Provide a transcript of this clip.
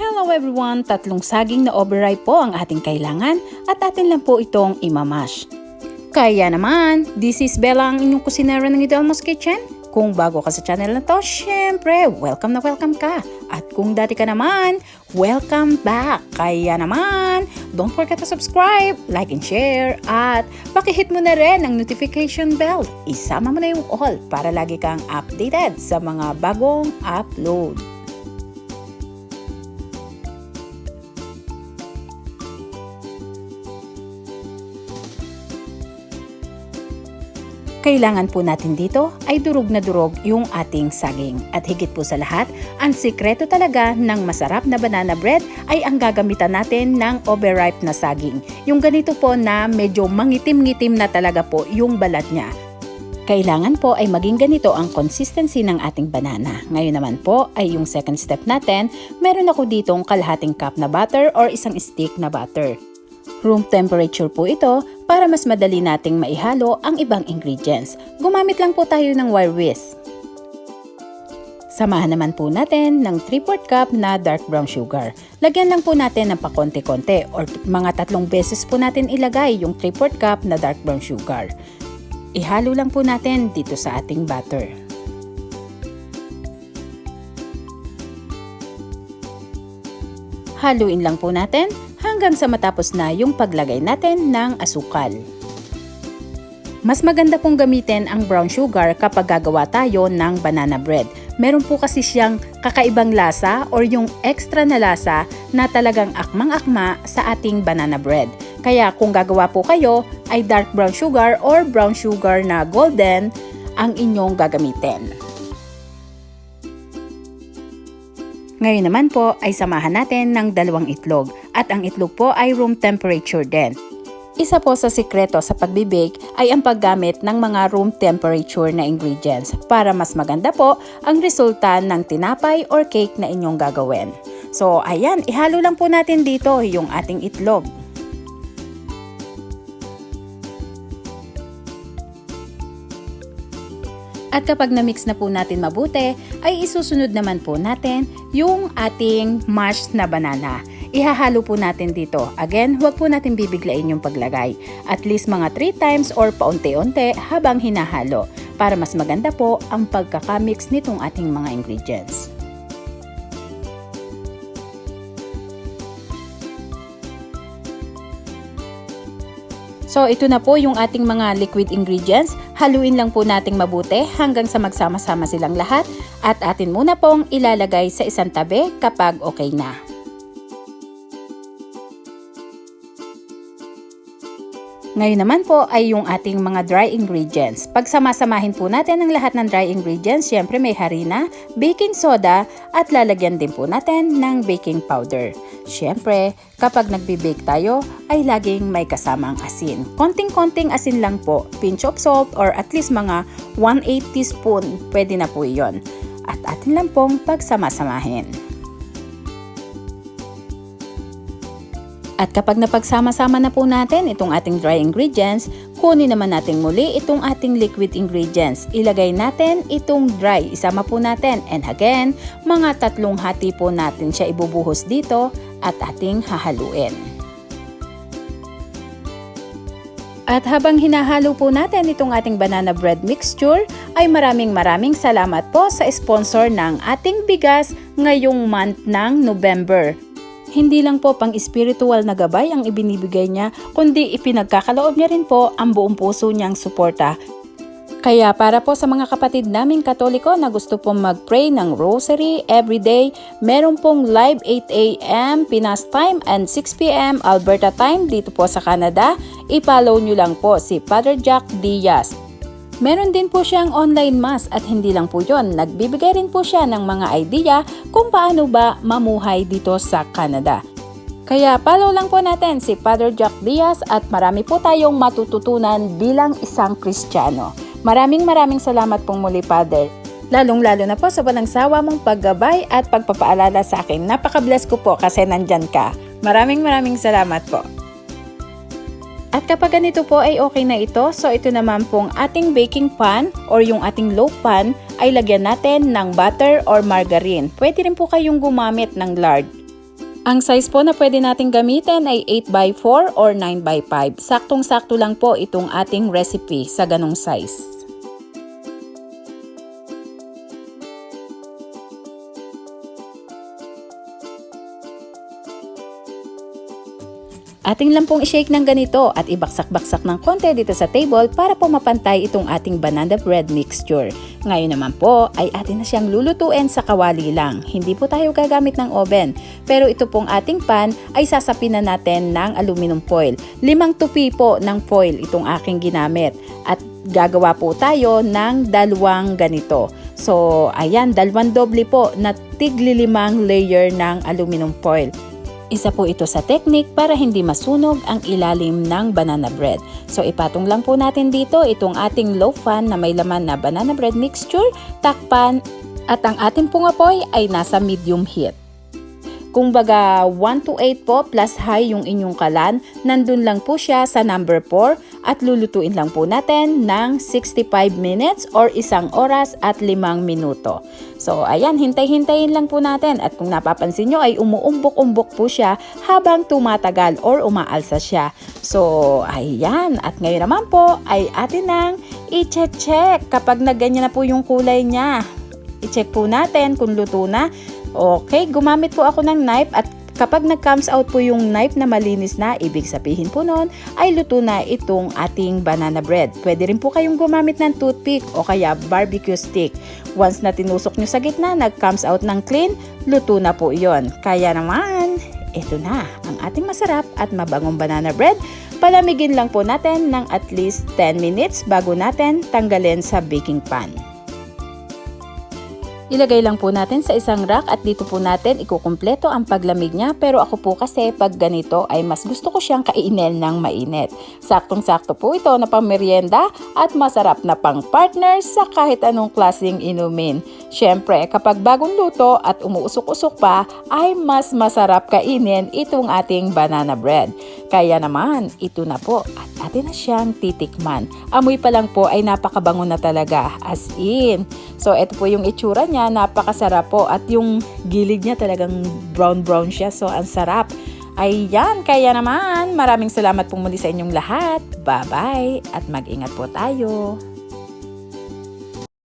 Hello everyone! Tatlong saging na overripe po ang ating kailangan at atin lang po itong imamash. Kaya naman, this is Bella ang inyong kusinera ng Idolmo's Kitchen. Kung bago ka sa channel na to, syempre, welcome na welcome ka. At kung dati ka naman, welcome back. Kaya naman, don't forget to subscribe, like and share, at pakihit mo na rin ang notification bell. Isama mo na yung all para lagi kang updated sa mga bagong upload. Kailangan po natin dito ay durog na durog yung ating saging. At higit po sa lahat, ang sikreto talaga ng masarap na banana bread ay ang gagamitan natin ng overripe na saging. Yung ganito po na medyo mangitim-ngitim na talaga po yung balat niya. Kailangan po ay maging ganito ang consistency ng ating banana. Ngayon naman po ay yung second step natin, meron ako ditong kalahating cup na butter or isang stick na butter. Room temperature po ito para mas madali nating maihalo ang ibang ingredients. Gumamit lang po tayo ng wire whisk. Samahan naman po natin ng 3/4 cup na dark brown sugar. Lagyan lang po natin ng pakonti-konti or mga 3 beses po natin ilagay yung 3/4 cup na dark brown sugar. Ihalo lang po natin dito sa ating butter. Haluin lang po natin hanggang sa matapos na yung paglagay natin ng asukal. Mas maganda pong gamitin ang brown sugar kapag gagawa tayo ng banana bread. Meron po kasi siyang kakaibang lasa or yung extra na lasa na talagang akmang-akma sa ating banana bread. Kaya kung gagawa po kayo ay dark brown sugar or brown sugar na golden ang inyong gagamitin. Ngayon naman po ay samahan natin ng 2 itlog at ang itlog po ay room temperature din. Isa po sa sikreto sa pagbibake ay ang paggamit ng mga room temperature na ingredients para mas maganda po ang resulta ng tinapay or cake na inyong gagawin. So ayan, ihalo lang po natin dito yung ating itlog. At kapag na-mix na po natin mabuti, ay isusunod naman po natin yung ating mashed na banana. Ihahalo po natin dito. Again, huwag po natin bibiglain yung paglagay. At least mga 3 times or paunti-unti habang hinahalo para mas maganda po ang pagkakamix nitong ating mga ingredients. So ito na po yung ating mga liquid ingredients. Haluin lang po nating mabuti hanggang sa magsama-sama silang lahat at atin muna pong ilalagay sa isang tabi kapag okay na. Ngayon naman po ay yung ating mga dry ingredients. Pagsama-samahin po natin ang lahat ng dry ingredients, syempre may harina, baking soda at lalagyan din po natin ng baking powder. Syempre, kapag nagbe-bake tayo ay laging may kasamang asin. Konting-konting asin lang po, pinch of salt or at least mga 1/8 teaspoon, pwede na po iyon. At atin lang pong pagsama-samahin. At kapag napagsama-sama na po natin itong ating dry ingredients, kunin naman natin muli itong ating liquid ingredients. Ilagay natin itong dry, isama po natin. And again, mga 3 hati po natin siya ibubuhos dito at ating hahaluin. At habang hinahalo po natin itong ating banana bread mixture, ay maraming salamat po sa sponsor ng ating bigas ngayong month ng November. Hindi lang po pang spiritual na gabay ang ibinibigay niya, kundi ipinagkakaloob niya rin po ang buong puso niyang suporta. Kaya para po sa mga kapatid naming Katoliko na gusto pong mag-pray ng rosary everyday, meron pong live 8 a.m. Pinas time and 6 p.m. Alberta time dito po sa Canada. I-follow nyo lang po si Father Jack Diaz. Meron din po siyang online mass at hindi lang po yon, nagbibigay rin po siya ng mga idea kung paano ba mamuhay dito sa Canada. Kaya follow lang po natin si Father Jack Diaz at marami po tayong matututunan bilang isang Kristiyano. Maraming salamat pong muli, Father. Lalong-lalo na po sa walang sawa mong paggabay at pagpapaalala sa akin. Napaka-bless ko po kasi nandyan ka. Maraming salamat po. At kapag ganito po ay okay na ito, so ito naman pong ating baking pan or yung ating loaf pan ay lagyan natin ng butter or margarine. Pwede rin po kayong gumamit ng lard. Ang size po na pwede nating gamitin ay 8x4 or 9x5. Saktong-sakto lang po itong ating recipe sa ganong size. Ating lang pong i-shake ng ganito at ibaksak-baksak ng konti dito sa table para po mapantay itong ating banana bread mixture. Ngayon naman po ay atin na siyang lulutuin sa kawali lang. Hindi po tayo gagamit ng oven. Pero ito pong ating pan ay sasapinan natin ng aluminum foil. 5 tupi po ng foil itong aking ginamit. At gagawa po tayo ng 2 ganito. So ayan, 2 doble po na tigli-5 layer ng aluminum foil. Isa po ito sa technique para hindi masunog ang ilalim ng banana bread. So ipatong lang po natin dito itong ating loaf pan na may laman na banana bread mixture, takpan, at ang ating pong apoy ay nasa medium heat. Kung baga 1 to 8 po plus high yung inyong kalan, nandun lang po siya sa number 4 at lulutuin lang po natin ng 65 minutes or 1 oras at 5 minuto. So ayan, hintay-hintayin lang po natin at kung napapansin nyo ay umuumbok-umbok po siya habang tumatagal or umaalsa siya. So ayan, at ngayon naman po ay atin nang i-check kapag nagganyan na po yung kulay niya. I-check po natin kung luto na. Okay, gumamit po ako ng knife at kapag nag-comes out po yung knife na malinis na, ibig sabihin po nun ay luto na itong ating banana bread. Pwede rin po kayong gumamit ng toothpick o kaya barbecue stick. Once na tinusok nyo sa gitna, nag-comes out ng clean, luto na po yon. Kaya naman, ito na ang ating masarap at mabangong banana bread. Palamigin lang po natin ng at least 10 minutes bago natin tanggalin sa baking pan. Ilagay lang po natin sa isang rack at dito po natin ikukumpleto ang paglamig niya, pero ako po kasi pag ganito ay mas gusto ko siyang kainin ng mainit. Saktong-sakto po ito na pang merienda at masarap na pang partner sa kahit anong klaseng inumin. Siyempre kapag bagong luto at umuusok-usok pa ay mas masarap kainin itong ating banana bread. Kaya naman ito na po at atin na siyang titikman. Amoy pa lang po ay napakabango na talaga, as in. So ito po yung itsura niya, napakasarap po at yung gilid niya talagang brown siya, so ang sarap. Ayan, kaya naman maraming salamat po muli sa inyong lahat. Bye-bye at mag-ingat po tayo.